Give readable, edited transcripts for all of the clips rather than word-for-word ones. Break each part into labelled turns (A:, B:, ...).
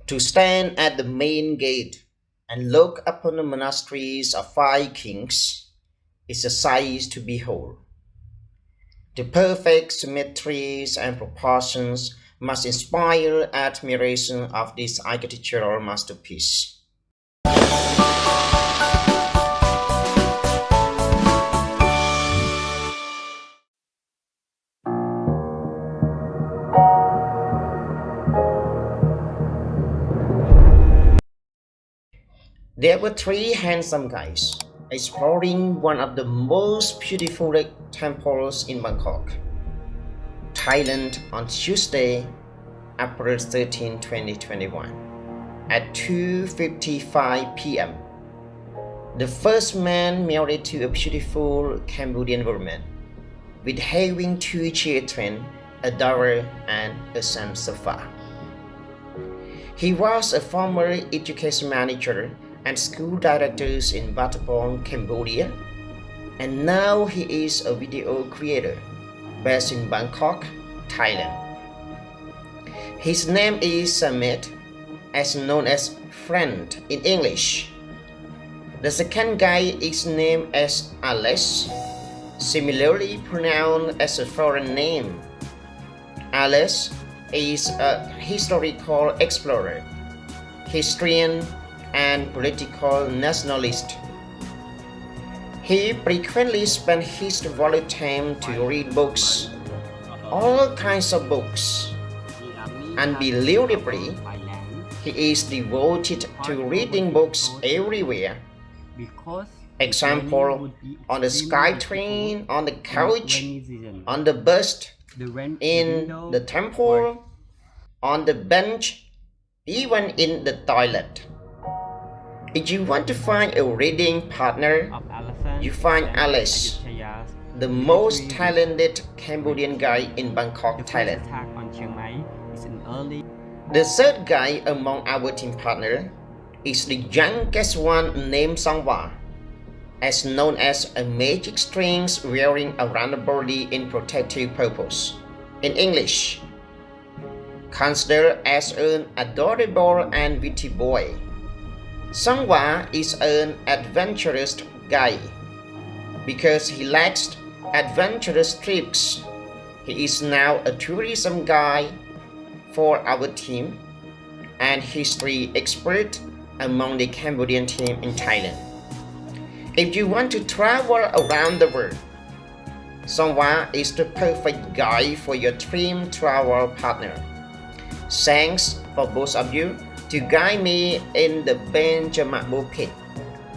A: To stand at the main gate and look upon the monasteries of 5 kings is a sight to behold. The perfect symmetries and proportions must inspire admiration of this architectural masterpiece. There were 3 handsome guys exploring one of the most beautiful temples in Bangkok, Thailand on Tuesday, April 13, 2021 at 2:55 p.m. The first man married to a beautiful Cambodian woman with having 2 children, a daughter and a son so far. He was a former education manager and school directors in Wat Cambodia, and now he is a video creator based in Bangkok, Thailand. His name is Samith, as known as friend in English. The second guy is named as Alex, similarly pronounced as a foreign name. Alex is a historical explorer, historian, and political nationalist. He frequently spent his valuable time to read books, all kinds of books. Unbelievably, he is devoted to reading books everywhere. Example, on the SkyTrain, on the couch, on the bus, in the temple, on the bench, even in the toilet. If you want to find a reading partner, you find Alice, the most talented Cambodian guy in Bangkok, Thailand. The third guy among our team partner is the youngest one named Sangwa, as known as a magic strings wearing around the body in protective purpose. In English, considered as an adorable and witty boy. Sangwa is an adventurous guy. Because he likes adventurous trips, he is now a tourism guide for our team and history expert among the Cambodian team in Thailand. If you want to travel around the world, Sangwa is the perfect guy for your dream travel partner. Thanks for both of you to guide me in the Benchamabophit,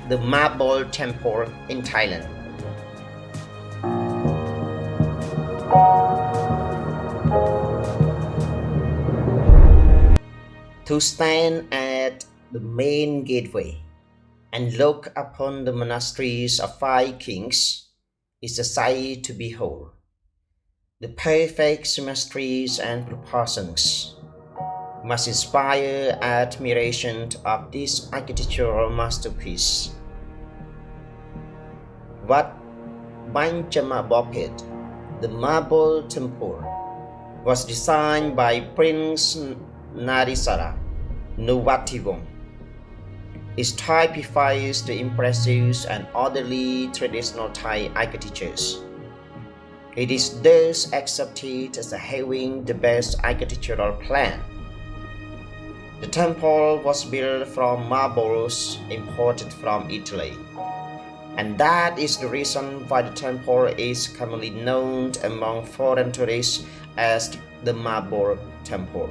A: the marble temple in Thailand. To stand at the main gateway and look upon the monasteries of 5 kings is a sight to behold. The perfect symmetries and proportions must inspire admiration of this architectural masterpiece. Wat Benchamabophit, the marble temple, was designed by Prince Narisara Nuwatiwong. It typifies the impressive and orderly traditional Thai architectures. It is thus accepted as having the best architectural plan. The temple was built from marbles imported from Italy, and that is the reason why the temple is commonly known among foreign tourists as the Marble Temple.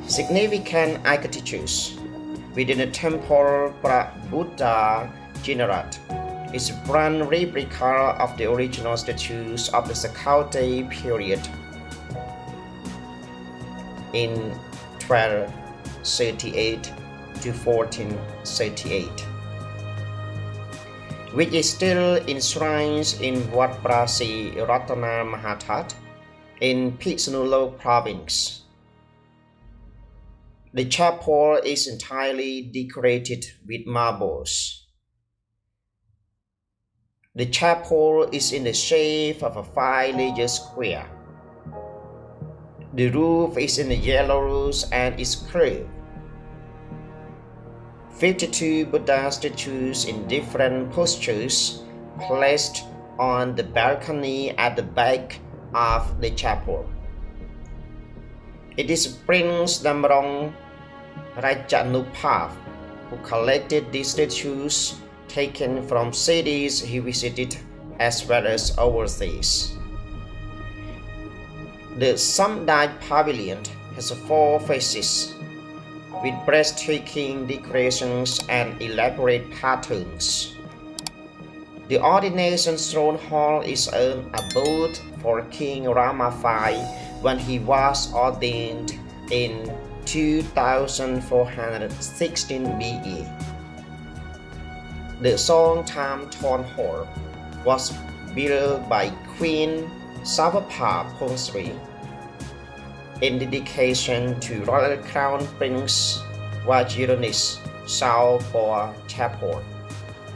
A: Significant architectures within the temple Buddha Generat is a bronze replica of the original statues of the Sakauti period in 1238 to 1438, which is still enshrined in Wat Ratana Mahathat in Phitsanulok province. The chapel is entirely decorated with marbles. The chapel is in the shape of a 5-layer square. The roof is in the yellows and is curved. 52 Buddha statues in different postures placed on the balcony at the back of the chapel. It is Prince Damrong Rajanupaf who collected these statues taken from cities he visited as well as overseas. The Samdai Pavilion has 4 phases with breathtaking decorations and elaborate patterns. The ordination throne hall is an abode for King Rama V when he was ordained in 2416 BE. The Songtam Town Hall was built by Queen Savapaphongri in dedication to Royal Crown Prince Vajirani's Sao Chapel.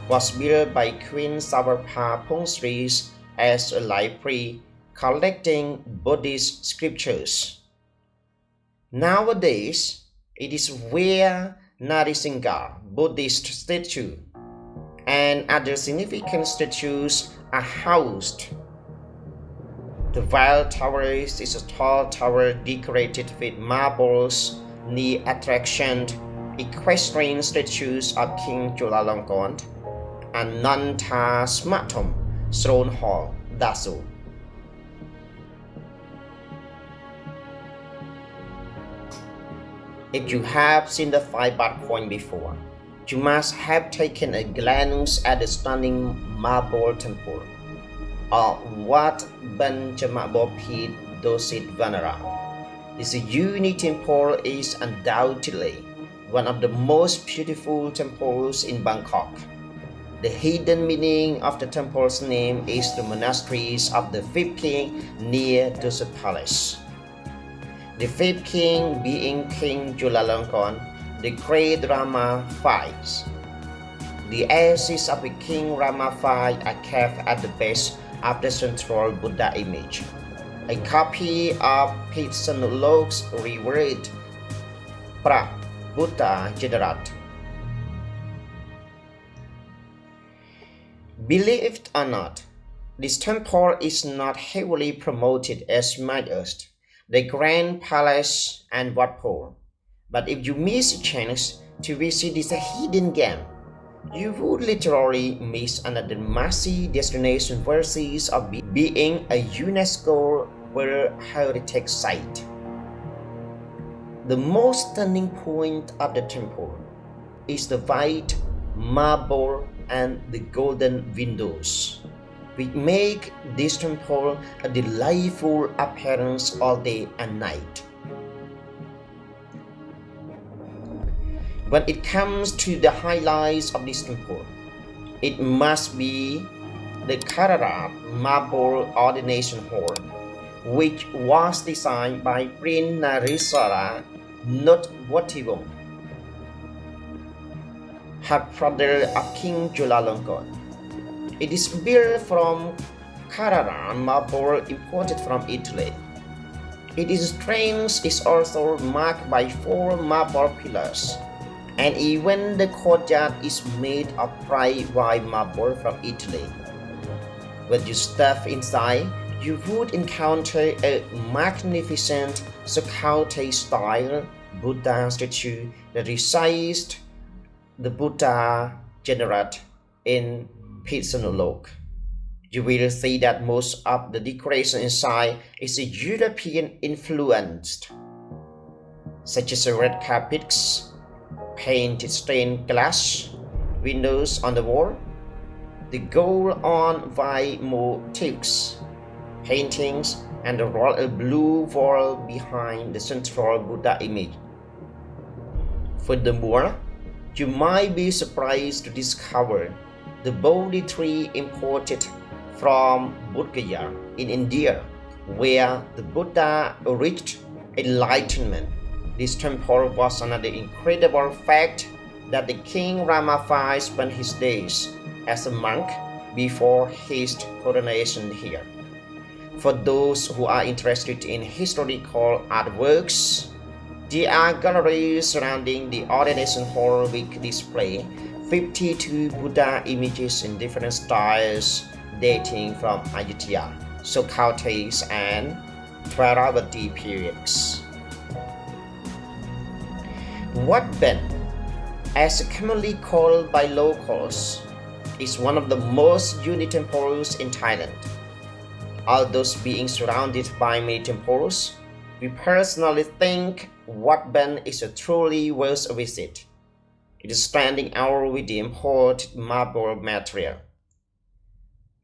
A: Was built by Queen Savapaphongri as a library collecting Buddhist scriptures. Nowadays, it is where Narisingha Buddhist statue and other significant statues are housed. The Wild Tower is a tall tower decorated with marbles, the attraction equestrian statues of King Chulalongkorn and Nanta Smatom Throne Hall, Dasu. If you have seen the 5 Baht coin before, you must have taken a glance at the stunning marble temple of Wat Benchamabophit Dosit Vanara. This unique temple is undoubtedly one of the most beautiful temples in Bangkok. The hidden meaning of the temple's name is the monasteries of the 5th king near Dosit Palace. The 5th king being King Chulalongkorn, the great Rama V. The ashes of the King Rama V are kept at the base of the central Buddha image. A copy of Pitsanulok's revered Pra Buddha Generat. Believe it or not, this temple is not heavily promoted as much as the Grand Palace and Wat Po. But if you miss a chance to visit this hidden gem, you would literally miss another massive destination worthy of being a UNESCO World Heritage Site. The most stunning point of the temple is the white marble and the golden windows, which make this temple a delightful appearance all day and night. When it comes to the highlights of this temple, it must be the Kararat Marble Ordination Hall, which was designed by Prince Nariswara Notwatiwong, half-brother of King Chulalongkorn. It is built from Kararat marble imported from Italy. Its strength is also marked by 4 marble pillars, and even the courtyard is made of bright white marble from Italy. When you step inside, you would encounter a magnificent Sukhothai-style Buddha statue that resides the Buddha Generat in Pitsanulok. You will see that most of the decoration inside is European influenced, such as red carpets, painted stained glass windows on the wall, the gold on white motifs, paintings, and the royal blue wall behind the central Buddha image. Furthermore, you might be surprised to discover the Bodhi tree imported from Bodh Gaya in India, where the Buddha reached enlightenment. This temple was another incredible fact that the King Rama V spent his days as a monk before his coronation here. For those who are interested in historical artworks, there are galleries surrounding the ordination hall which display 52 Buddha images in different styles dating from Ayutthaya, Sukhothai, and Dwaravati periods. Wat Ben, as commonly called by locals, is one of the most unique temples in Thailand. Although being surrounded by many temples, we personally think Wat Ben is a truly worth a visit. It is standing out with the imported marble material.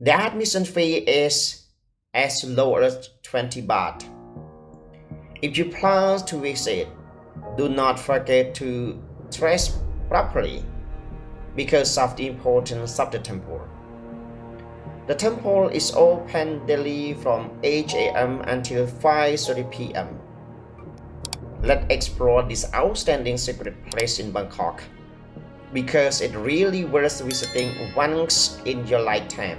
A: The admission fee is as low as 20 baht. If you plan to visit, do not forget to dress properly because of the importance of the temple. The temple is open daily from 8 a.m. until 5:30 p.m. Let's explore this outstanding secret place in Bangkok because it really worth visiting once in your lifetime.